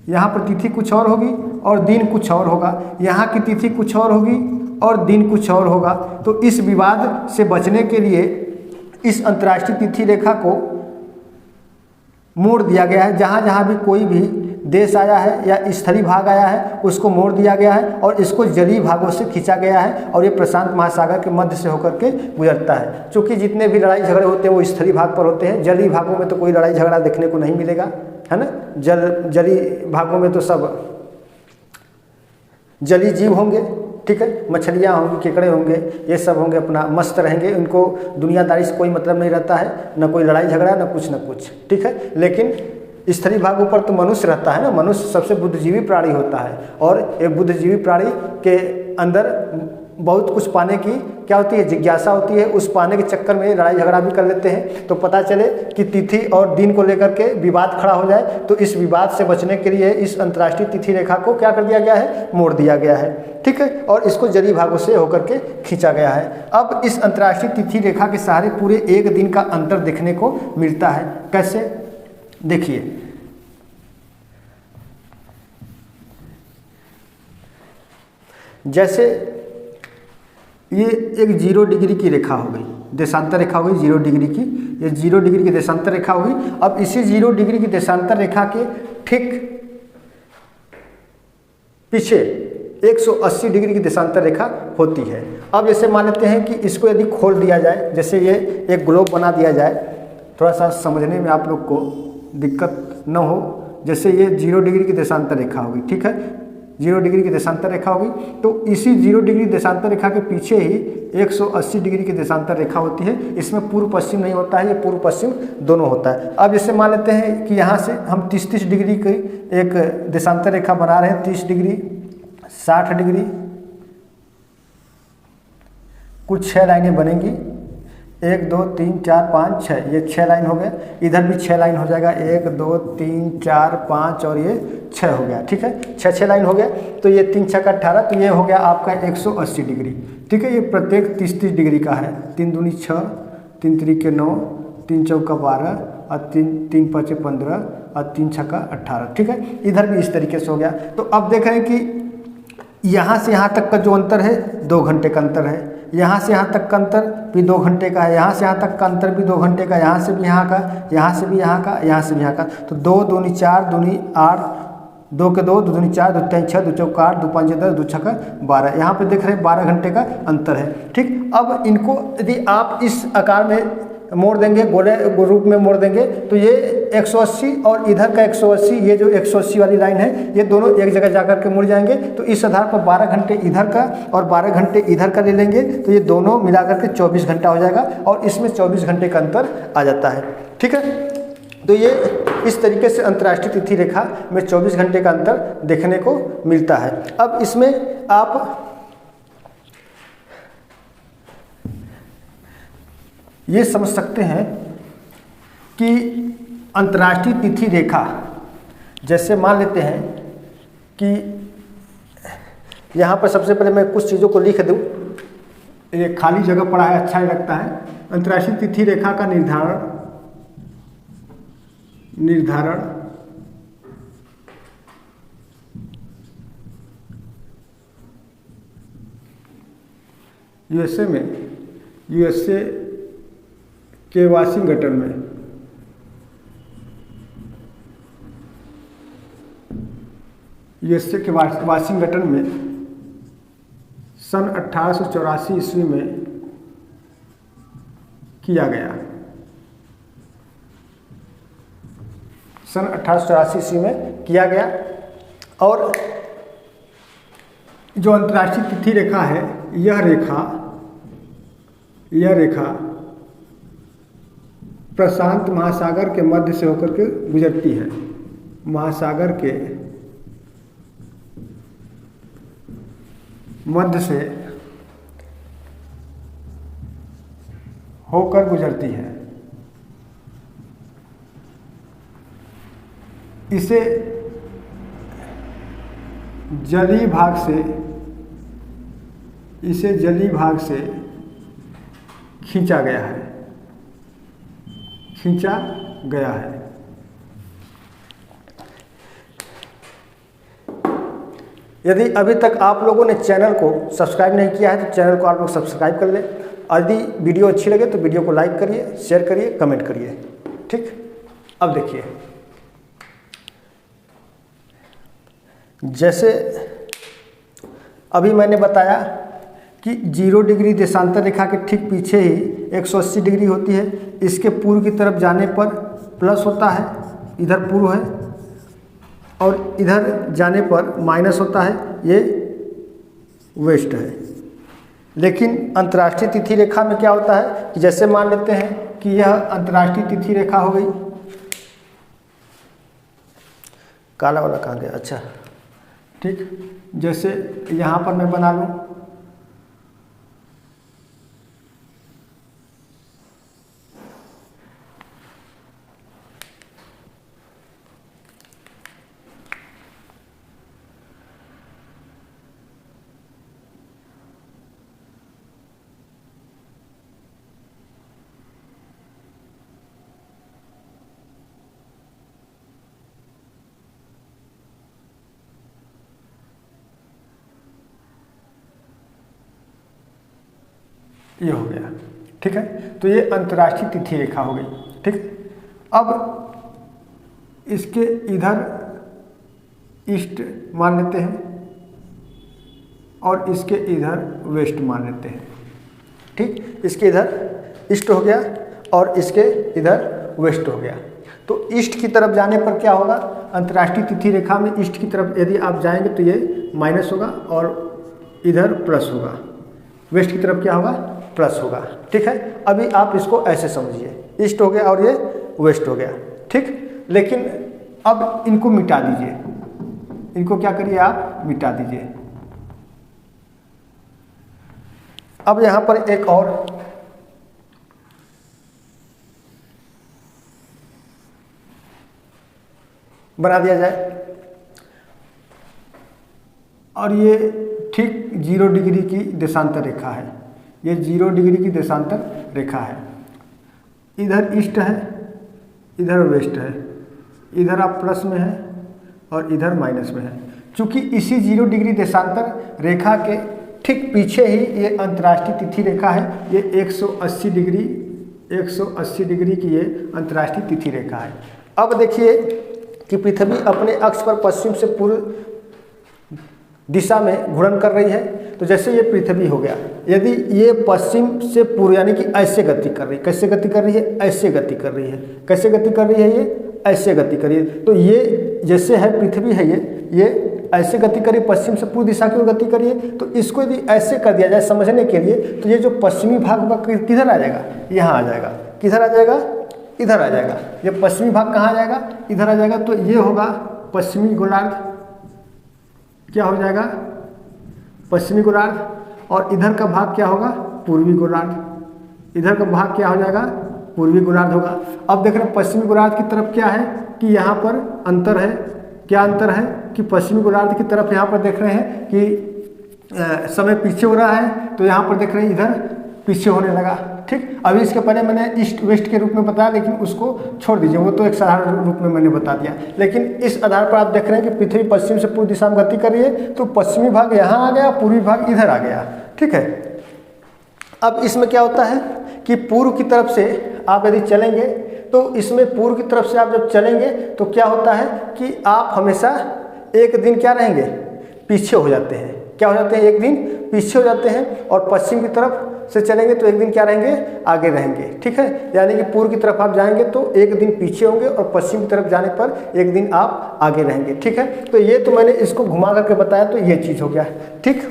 [SPEAKER 1] यहाँ पर तिथि कुछ और होगी और दिन कुछ और होगा, यहाँ की तिथि कुछ और होगी और दिन कुछ और होगा। तो इस विवाद से बचने के लिए इस अंतर्राष्ट्रीय तिथि रेखा को मोड़ दिया गया है। जहाँ जहाँ भी कोई भी देश आया है या स्थलीय भाग आया है उसको मोड़ दिया गया है और इसको जलीय भागों से खींचा गया है और ये प्रशांत महासागर के मध्य से होकर के गुजरता है। क्योंकि जितने भी लड़ाई झगड़े होते हैं वो स्थलीय भाग पर होते हैं, जलीय भागों में तो कोई लड़ाई झगड़ा देखने को नहीं मिलेगा, है ना। जलीय भागों में तो सब जलीय जीव होंगे, ठीक है, मछलियाँ होंगी, केकड़े होंगे, ये सब होंगे, अपना मस्त रहेंगे, उनको दुनियादारी से कोई मतलब नहीं रहता है, न कोई लड़ाई झगड़ा न कुछ, ठीक है। लेकिन स्थलीय भागों पर तो मनुष्य रहता है ना, मनुष्य सबसे बुद्धिजीवी प्राणी होता है और एक बुद्धिजीवी प्राणी के अंदर बहुत कुछ पाने की क्या होती है, जिज्ञासा होती है। उस पाने के चक्कर में लड़ाई झगड़ा भी कर लेते हैं। तो पता चले कि तिथि और दिन को लेकर के विवाद खड़ा हो जाए, तो इस विवाद से बचने के लिए इस अंतर्राष्ट्रीय तिथि रेखा को क्या कर दिया गया है, मोड़ दिया गया है, ठीक है, और इसको जलीय भागों से होकर के खींचा गया है। अब इस अंतर्राष्ट्रीय तिथि रेखा के सहारे पूरे एक दिन का अंतर देखने को मिलता है। कैसे, देखिए, जैसे ये एक 0 डिग्री की रेखा हो गई, देशांतर रेखा हो गई 0 डिग्री की, ये 0 डिग्री की देशांतर रेखा हो गई। अब इसी 0 डिग्री की देशांतर रेखा के ठीक पीछे 180 डिग्री की देशांतर रेखा होती है। अब जैसे मान लेते हैं कि इसको यदि खोल दिया जाए, जैसे ये एक ग्लोब बना दिया जाए, थोड़ा सा समझने में आप लोग को दिक्कत न हो। जैसे ये 0 डिग्री की देशांतर रेखा होगी, ठीक है, 0 डिग्री की देशांतर रेखा होगी, तो इसी 0 डिग्री देशांतर रेखा के पीछे ही 180 डिग्री की देशांतर रेखा होती है। इसमें पूर्व पश्चिम नहीं होता है, ये पूर्व पश्चिम दोनों होता है। अब जैसे मान लेते हैं कि यहाँ से हम 30 डिग्री की एक देशांतर रेखा बना रहे हैं, 30 डिग्री, 60 डिग्री, कुछ 6 लाइनें बनेंगी, 1 2 3 4 5 6, ये 6 लाइन हो गया। इधर भी 6 लाइन हो जाएगा, 1 2 3 4 5 और ये 6 हो गया, ठीक है, 6 लाइन हो गया। तो ये 3 6 का 18, तो ये हो गया आपका 180 डिग्री, ठीक है। ये प्रत्येक 30 डिग्री का है, 3 दूनी 6, 3 त्रिक 9, 3 चौका 12 और 3 5 15 और 3 6 का 18, ठीक है। इधर भी इस तरीके से हो गया। तो अब देख रहे हैं कि यहाँ से यहाँ तक का जो अंतर है 2 घंटे का अंतर है, यहाँ से यहाँ तक का अंतर भी 2 घंटे का है, यहाँ से यहाँ तक का अंतर भी 2 घंटे का, यहाँ से भी यहाँ का, यहाँ से भी यहाँ का, यहाँ से भी यहाँ का। तो 2 दूनी 4, दूनी 8, 2 के 2, 2 दूनी 4, 2 3 6, 2 चौका 8, 2 5 10, 2 6 12। यहाँ पे देख रहे हैं 12 घंटे का अंतर है, ठीक। अब इनको यदि आप इस आकार में मोड़ देंगे, गोले रूप में मोड़ देंगे, तो ये 180 और इधर का 180, ये जो 180 वाली लाइन है, ये दोनों एक जगह जाकर के मुड़ जाएंगे। तो इस आधार पर 12 घंटे इधर का और 12 घंटे इधर का ले लेंगे, तो ये दोनों मिलाकर के 24 घंटा हो जाएगा और इसमें 24 घंटे का अंतर आ जाता है, ठीक है। तो ये इस तरीके से अंतर्राष्ट्रीय तिथि रेखा में 24 घंटे का अंतर देखने को मिलता है। अब इसमें आप ये समझ सकते हैं कि अंतर्राष्ट्रीय तिथि रेखा, जैसे मान लेते हैं कि यहाँ पर सबसे पहले मैं कुछ चीज़ों को लिख दूँ, ये खाली जगह पड़ा है, अच्छा ही लगता है। अंतर्राष्ट्रीय तिथि रेखा का निर्धारण यूएसए के वाशिंगटन में वाशिंगटन में सन 1884 ईस्वी में किया गया। सन 1884 ईस्वी में किया गया। और जो अंतर्राष्ट्रीय तिथि रेखा है, यह रेखा प्रशांत महासागर के मध्य से होकर के गुजरती है। महासागर के मध्य से होकर गुजरती है। इसे जलीय भाग से खींचा गया है। यदि अभी तक आप लोगों ने चैनल को सब्सक्राइब नहीं किया है तो चैनल को आप लोग सब्सक्राइब कर लें। यदि वीडियो अच्छी लगे तो वीडियो को लाइक करिए, शेयर करिए, कमेंट करिए, ठीक। अब देखिए, जैसे अभी मैंने बताया कि 0 डिग्री देशांतर रेखा के ठीक पीछे ही 180 डिग्री होती है। इसके पूर्व की तरफ जाने पर प्लस होता है, इधर पूर्व है, और इधर जाने पर माइनस होता है, ये वेस्ट है। लेकिन अंतर्राष्ट्रीय तिथि रेखा में क्या होता है कि जैसे मान लेते हैं कि यह अंतर्राष्ट्रीय तिथि रेखा हो गई, काला वाला कहाँ गया, अच्छा ठीक, जैसे यहाँ पर मैं बना लूँ, ये हो गया, ठीक है। तो ये अंतर्राष्ट्रीय तिथि रेखा हो गई, ठीक। अब इसके इधर ईस्ट मान लेते हैं और इसके इधर वेस्ट मान लेते हैं, ठीक। इसके इधर ईस्ट हो गया और इसके इधर वेस्ट हो गया। तो ईस्ट की तरफ जाने पर क्या होगा, अंतर्राष्ट्रीय तिथि रेखा में ईस्ट की तरफ यदि आप जाएंगे तो ये माइनस होगा और इधर प्लस होगा, वेस्ट की तरफ क्या होगा, प्लस होगा, ठीक है। अभी आप इसको ऐसे समझिए, ईस्ट हो गया और ये वेस्ट हो गया, ठीक। लेकिन अब इनको मिटा दीजिए, इनको क्या करिए आप, मिटा दीजिए। अब यहाँ पर एक और बना दिया जाए, और ये ठीक 0 डिग्री की देशांतर रेखा है, ये 0 डिग्री की देशांतर रेखा है। इधर ईस्ट है, इधर वेस्ट है, इधर आप प्लस में है और इधर माइनस में है। चूँकि इसी 0 डिग्री देशांतर रेखा के ठीक पीछे ही ये अंतर्राष्ट्रीय तिथि रेखा है, ये 180 डिग्री की ये अंतर्राष्ट्रीय तिथि रेखा है। अब देखिए कि पृथ्वी अपने अक्ष पर पश्चिम से पूर्व दिशा में घूर्णन कर रही है। तो जैसे ये पृथ्वी हो गया, यदि ये पश्चिम से पूर्व यानी कि ऐसे गति कर रही है, कैसे गति कर रही है, ऐसे गति कर रही है, कैसे गति कर रही है, ये ऐसे गति कर रही है। तो ये जैसे है पृथ्वी है, ये ऐसे गति करिए, पश्चिम से पूर्व दिशा की ओर गति करिए। तो इसको यदि ऐसे कर दिया जाए समझने के लिए, तो ये जो पश्चिमी भाग होगा किधर आ जाएगा, यहाँ आ जाएगा, किधर आ जाएगा, इधर आ जाएगा। ये पश्चिमी भाग कहाँ आ जाएगा, इधर आ जाएगा। तो ये होगा पश्चिमी गोलार्ध, क्या हो जाएगा, पश्चिमी गोलार्ध, और इधर का भाग क्या होगा, पूर्वी गोलार्ध, इधर का भाग क्या हो जाएगा, पूर्वी गोलार्ध होगा। अब देख रहे हैं पश्चिमी गोलार्ध की तरफ क्या है कि यहाँ पर अंतर है, क्या अंतर है कि पश्चिमी गोलार्ध की तरफ यहाँ पर देख रहे हैं कि समय पीछे हो रहा है, तो यहाँ पर देख रहे हैं इधर पीछे होने लगा, ठीक। अभी इसके पहले मैंने ईस्ट वेस्ट के रूप में बताया, लेकिन उसको छोड़ दीजिए, वो तो एक साधारण रूप में मैंने बता दिया। लेकिन इस आधार पर आप देख रहे हैं कि पृथ्वी पश्चिम से पूर्व दिशा में गति कर रही है, तो पश्चिमी भाग यहाँ आ गया, पूर्वी भाग इधर आ गया, ठीक है। अब इसमें क्या होता है कि पूर्व की तरफ से आप यदि चलेंगे, तो इसमें पूर्व की तरफ से आप जब चलेंगे तो क्या होता है कि आप हमेशा एक दिन क्या रहेंगे, पीछे हो जाते हैं। क्या हो जाते हैं, एक दिन पीछे हो जाते हैं, और पश्चिम की तरफ से चलेंगे तो एक दिन क्या रहेंगे, आगे रहेंगे, ठीक है। यानी कि पूर्व की तरफ आप जाएंगे तो एक दिन पीछे होंगे, और पश्चिम की तरफ जाने पर एक दिन आप आगे रहेंगे, ठीक है। तो ये तो मैंने इसको घुमा करके बताया, तो ये चीज़ हो गया, ठीक।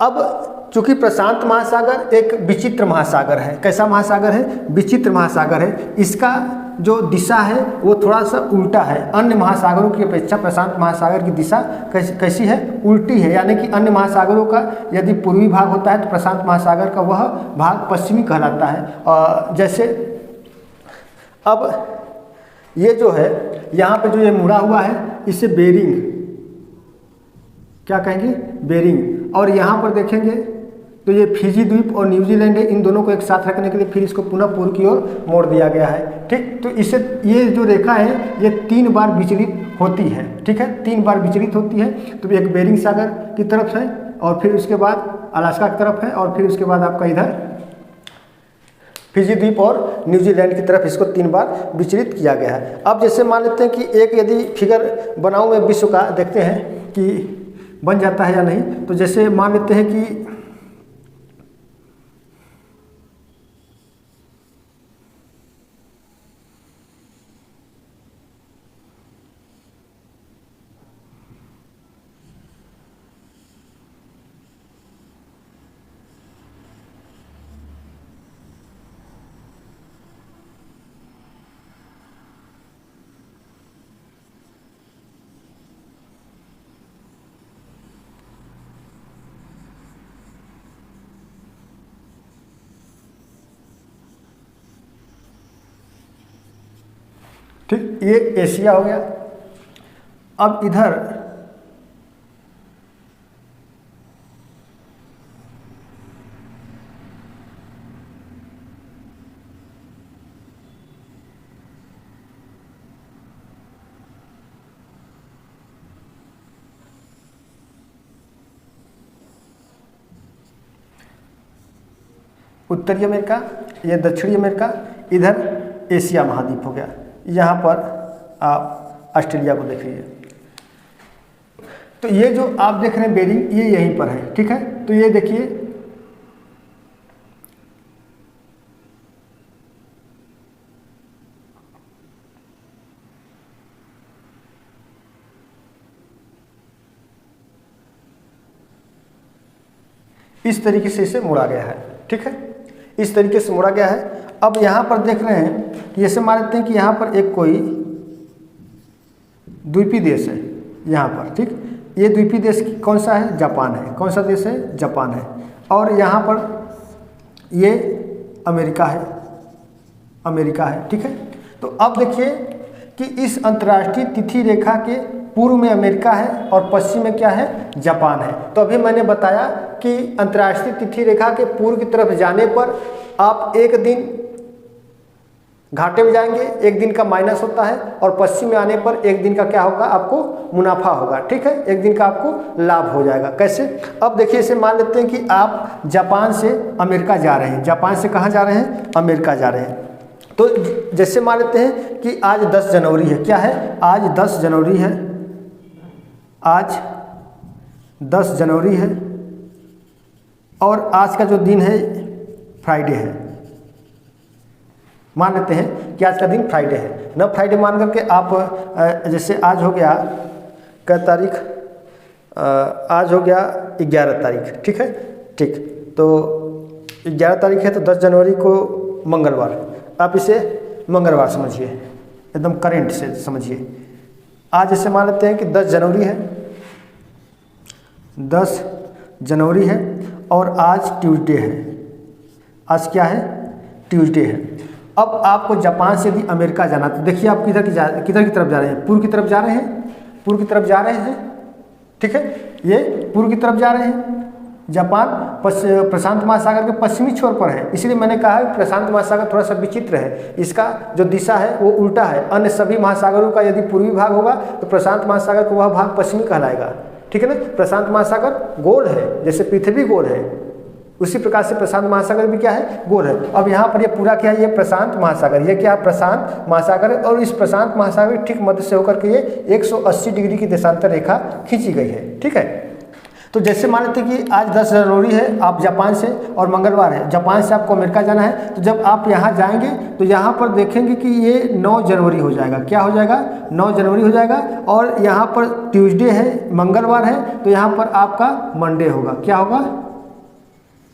[SPEAKER 1] अब चूंकि प्रशांत महासागर एक विचित्र महासागर है, कैसा महासागर है, विचित्र महासागर है। इसका जो दिशा है वो थोड़ा सा उल्टा है, अन्य महासागरों की अपेक्षा प्रशांत महासागर की दिशा कैसी है, उल्टी है। यानी कि अन्य महासागरों का यदि पूर्वी भाग होता है तो प्रशांत महासागर का वह भाग पश्चिमी कहलाता है। जैसे अब ये जो है यहाँ पे जो ये मुड़ा हुआ है, इसे बेरिंग क्या कहेंगे, बेरिंग। और यहाँ पर देखेंगे तो ये फिजी द्वीप और न्यूजीलैंड है, इन दोनों को एक साथ रखने के लिए फिर इसको पुनः पूर्व की ओर मोड़ दिया गया है, ठीक। तो इससे ये जो रेखा है ये 3 बार विचलित होती है, ठीक है, 3 बार विचलित होती है। तो एक बेरिंग सागर की तरफ है, और फिर उसके बाद अलास्का की तरफ है, और फिर उसके बाद आपका इधर फिजी द्वीप और न्यूजीलैंड की तरफ इसको 3 बार विचलित किया गया है। अब जैसे मान लेते हैं कि एक यदि फिगर बनाऊं मैं विश्व का, देखते हैं कि बन जाता है या नहीं। तो जैसे मान लेते हैं कि ठीक, ये एशिया हो गया। अब इधर उत्तरी अमेरिका, ये दक्षिणी अमेरिका, इधर एशिया महाद्वीप हो गया। यहाँ पर आप ऑस्ट्रेलिया को देख लीजिए। तो ये जो आप देख रहे हैं बेरिंग, ये यहीं पर है, ठीक है। तो ये देखिए, इस तरीके से इसे मोड़ा गया है, ठीक है, इस तरीके से मोड़ा गया है। अब यहाँ पर देख रहे हैं कि जैसे मान लेते हैं कि यहाँ पर एक कोई द्वीपी देश है यहाँ पर, ठीक। ये द्वीपी देश कौन सा है? जापान है। कौन सा देश है? जापान है। और यहाँ पर ये अमेरिका है, अमेरिका है, ठीक है। तो अब देखिए कि इस अंतर्राष्ट्रीय तिथि रेखा के पूर्व में अमेरिका है और पश्चिम में क्या है? जापान है। तो अभी मैंने बताया कि अंतर्राष्ट्रीय तिथि रेखा के पूर्व की तरफ जाने पर आप एक दिन घाटे में जाएंगे, एक दिन का माइनस होता है, और पश्चिम में आने पर एक दिन का क्या होगा? आपको मुनाफा होगा, ठीक है, एक दिन का आपको लाभ हो जाएगा। कैसे? अब देखिए, इसे मान लेते हैं कि आप जापान से अमेरिका जा रहे हैं। जापान से कहाँ जा रहे हैं? अमेरिका जा रहे हैं। तो जैसे मान लेते हैं कि आज 10 जनवरी है। क्या है? आज 10 जनवरी है। आज 10 जनवरी है और आज का जो दिन है फ्राइडे है। मान लेते हैं कि आज का दिन फ्राइडे है ना। फ्राइडे मान करके आप जैसे आज हो गया क्या तारीख? आज हो गया 11 तारीख, ठीक है, ठीक। तो 11 तारीख है, तो 10 जनवरी को मंगलवार, आप इसे मंगलवार समझिए, एकदम करेंट से समझिए। आज जैसे मान लेते हैं कि 10 जनवरी है, 10 जनवरी है और आज ट्यूसडे है। आज क्या है? ट्यूसडे है। अब आपको जापान से यदि अमेरिका जाना, तो देखिए आप किधर की तरफ जा रहे हैं? पूर्व की तरफ जा रहे हैं, पूर्व की तरफ जा रहे हैं, ठीक है, ये पूर्व की तरफ जा रहे हैं। जापान प्रशांत महासागर के पश्चिमी छोर पर है, इसलिए मैंने कहा है प्रशांत महासागर थोड़ा सा विचित्र है, इसका जो दिशा है वो उल्टा है। अन्य सभी महासागरों का यदि पूर्वी भाग होगा तो प्रशांत महासागर का वह भाग पश्चिमी कहलाएगा, ठीक है ना। प्रशांत महासागर गोल है, जैसे पृथ्वी गोल है, उसी प्रकार से प्रशांत महासागर भी क्या है? गोल है। अब यहाँ पर ये पूरा क्या है? ये प्रशांत महासागर, ये क्या? प्रशांत महासागर है। और इस प्रशांत महासागर ठीक मध्य से होकर के ये 180 डिग्री की देशांतर रेखा खींची गई है, ठीक है। तो जैसे मान लेते हैं कि आज 10 जनवरी है, आप जापान से, और मंगलवार है, जापान से आपको अमेरिका जाना है। तो जब आप यहाँ जाएंगे तो यहाँ पर देखेंगे कि ये 9 जनवरी हो जाएगा। क्या हो जाएगा? 9 जनवरी हो जाएगा। और यहाँ पर ट्यूसडे है, मंगलवार है, तो यहाँ पर आपका मंडे होगा। क्या होगा?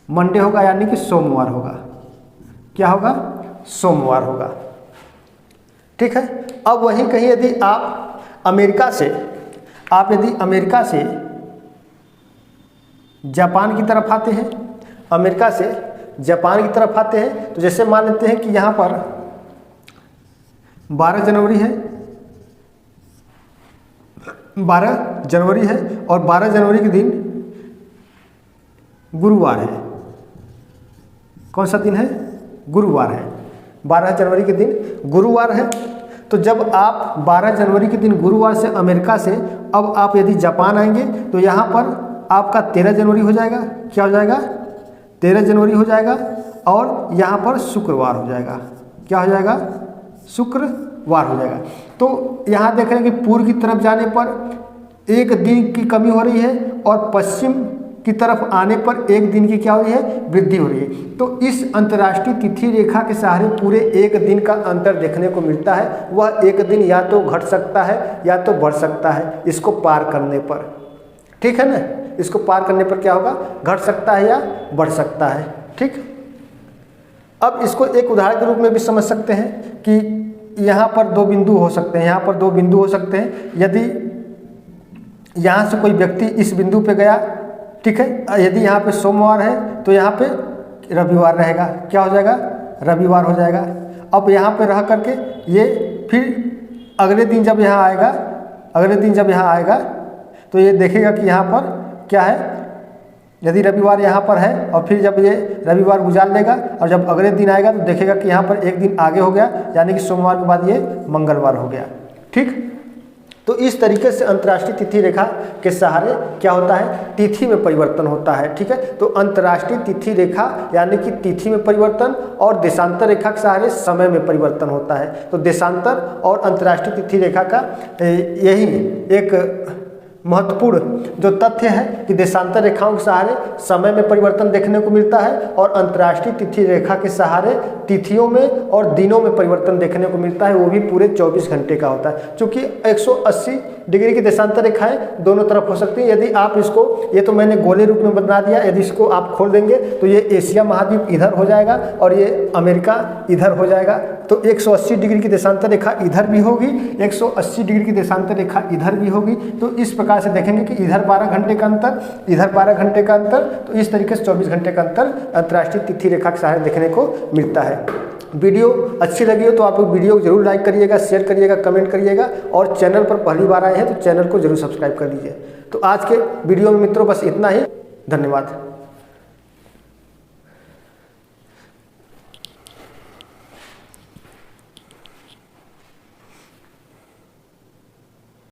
[SPEAKER 1] मंडे होगा, यानी कि सोमवार होगा। क्या होगा? सोमवार होगा, ठीक है। अब वहीं कहीं यदि आप अमेरिका से जापान की तरफ आते हैं, अमेरिका से जापान की तरफ आते हैं, तो जैसे मान लेते हैं कि यहाँ पर 12 जनवरी है, 12 जनवरी है और 12 जनवरी के दिन गुरुवार है। कौन सा दिन है? गुरुवार है। 12 जनवरी के दिन गुरुवार है। तो जब आप 12 जनवरी के दिन गुरुवार से अमेरिका से अब आप यदि जापान आएंगे तो यहाँ पर आपका 13 जनवरी हो जाएगा। क्या हो जाएगा? 13 जनवरी हो जाएगा। और यहाँ पर शुक्रवार हो जाएगा। क्या हो जाएगा? शुक्रवार हो जाएगा। तो यहाँ देख रहे हैं कि पूर्व की तरफ जाने पर एक दिन की कमी हो रही है और पश्चिम की तरफ आने पर एक दिन की क्या हो रही है? वृद्धि हो रही है। तो इस अंतर्राष्ट्रीय तिथि रेखा के सहारे पूरे एक दिन का अंतर देखने को मिलता है। वह एक दिन या तो घट सकता है या तो बढ़ सकता है इसको पार करने पर। ठीक है ना? इसको पार करने पर क्या होगा? घट सकता है या बढ़ सकता है। ठीक, अब इसको एक उदाहरण के रूप में भी समझ सकते हैं कि यहाँ पर दो बिंदु हो सकते हैं, यहाँ पर दो बिंदु हो सकते हैं। यदि यहाँ से कोई व्यक्ति इस बिंदु पे गया, ठीक है, यदि यहाँ पे सोमवार है तो यहाँ पे रविवार रहेगा। क्या हो जाएगा? रविवार हो जाएगा। अब यहाँ पे रह करके ये फिर अगले दिन जब यहाँ आएगा तो ये देखेगा कि यहाँ पर क्या है। यदि रविवार यहाँ पर है और फिर जब ये रविवार गुजार लेगा और जब अगले दिन आएगा तो देखेगा कि यहाँ पर एक दिन आगे हो गया, यानी कि सोमवार के बाद ये मंगलवार हो गया। ठीक, तो इस तरीके से अंतर्राष्ट्रीय तिथि रेखा के सहारे क्या होता है? तिथि में परिवर्तन होता है। ठीक है, तो अंतर्राष्ट्रीय तिथि रेखा यानी कि तिथि में परिवर्तन और देशांतर रेखा के सहारे समय में परिवर्तन होता है। तो देशांतर और अंतर्राष्ट्रीय तिथि रेखा का यही एक महत्वपूर्ण जो तथ्य है कि देशांतर रेखाओं के सहारे समय में परिवर्तन देखने को मिलता है और अंतर्राष्ट्रीय तिथि रेखा के सहारे तिथियों में और दिनों में परिवर्तन देखने को मिलता है, वो भी पूरे 24 घंटे का होता है। क्योंकि 180 डिग्री की देशांतर रेखाएं दोनों तरफ हो सकती हैं। यदि आप इसको, ये तो मैंने गोले रूप में बना दिया, यदि इसको आप खोल देंगे तो ये एशिया महाद्वीप इधर हो जाएगा और ये अमेरिका इधर हो जाएगा। तो 180 डिग्री की देशांतर रेखा इधर भी होगी, 180 डिग्री की देशांतर रेखा इधर भी होगी। तो इस प्रकार से देखेंगे कि इधर 12 घंटे का अंतर, इधर 12 घंटे का अंतर, तो इस तरीके से 24 घंटे का अंतर अंतर्राष्ट्रीय तिथि रेखा के सहारे देखने को मिलता है। वीडियो अच्छी लगी हो तो आप वीडियो को जरूर लाइक करिएगा, शेयर करिएगा, कमेंट करिएगा और चैनल पर पहली बार आए हैं तो चैनल को जरूर सब्सक्राइब कर लीजिए। तो आज के वीडियो में मित्रों बस इतना ही। धन्यवाद।